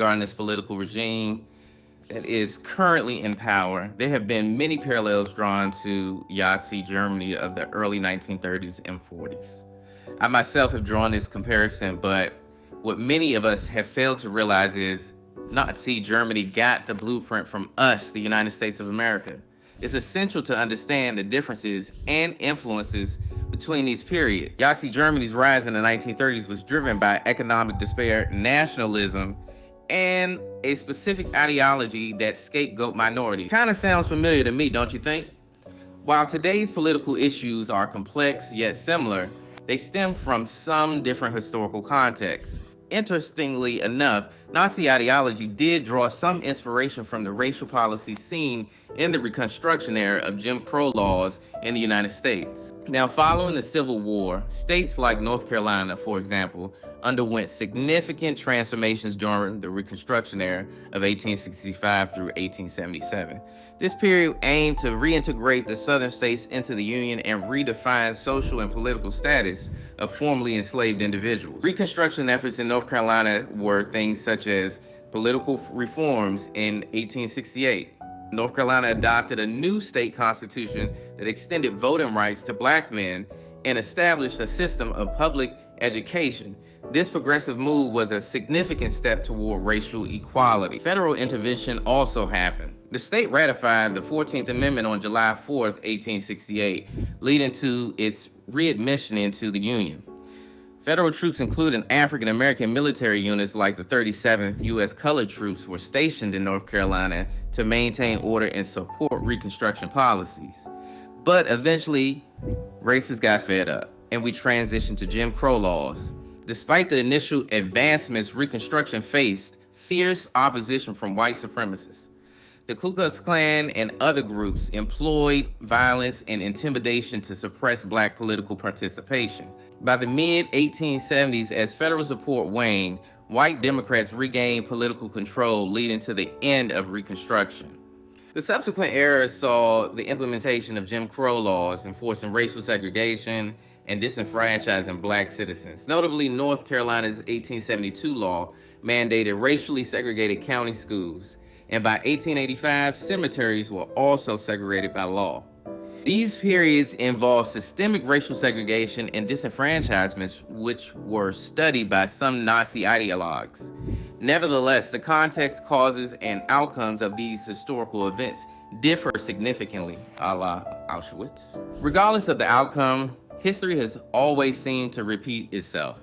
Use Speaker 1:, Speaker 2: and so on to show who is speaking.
Speaker 1: regarding this political regime that is currently in power, there have been many parallels drawn to Nazi Germany of the early 1930s and 40s. I myself have drawn this comparison, but what many of us have failed to realize is Nazi Germany got the blueprint from us, the United States of America. It's essential to understand the differences and influences between these periods. Nazi Germany's rise in the 1930s was driven by economic despair, nationalism, and a specific ideology that scapegoat minorities. Kind of sounds familiar to me, don't you think? While today's political issues are complex yet similar, they stem from some different historical contexts. Interestingly enough, Nazi ideology did draw some inspiration from the racial policies seen in the Reconstruction era of Jim Crow laws in the United States. Now, following the Civil War, states like North Carolina, for example, underwent significant transformations during the Reconstruction era of 1865 through 1877. This period aimed to reintegrate the southern states into the Union and redefine social and political status of formerly enslaved individuals. Reconstruction efforts in North Carolina were things such as political reforms in 1868. North Carolina adopted a new state constitution that extended voting rights to black men and established a system of public education. This progressive move was a significant step toward racial equality. Federal intervention also happened. The state ratified the 14th Amendment on July 4th, 1868, leading to its readmission into the Union. Federal troops, including African-American military units like the 37th U.S. Colored Troops, were stationed in North Carolina to maintain order and support Reconstruction policies. But eventually, racists got fed up, and we transitioned to Jim Crow laws. Despite the initial advancements, Reconstruction faced fierce opposition from white supremacists. The Ku Klux Klan and other groups employed violence and intimidation to suppress black political participation. By the mid-1870s, as federal support waned, white Democrats regained political control, leading to the end of Reconstruction. The subsequent era saw the implementation of Jim Crow laws, enforcing racial segregation and disenfranchising black citizens. Notably, North Carolina's 1872 law mandated racially segregated county schools, and by 1885, cemeteries were also segregated by law. These periods involved systemic racial segregation and disenfranchisements, which were studied by some Nazi ideologues. Nevertheless, the context, causes, and outcomes of these historical events differ significantly, a la Auschwitz. Regardless of the outcome, history has always seemed to repeat itself.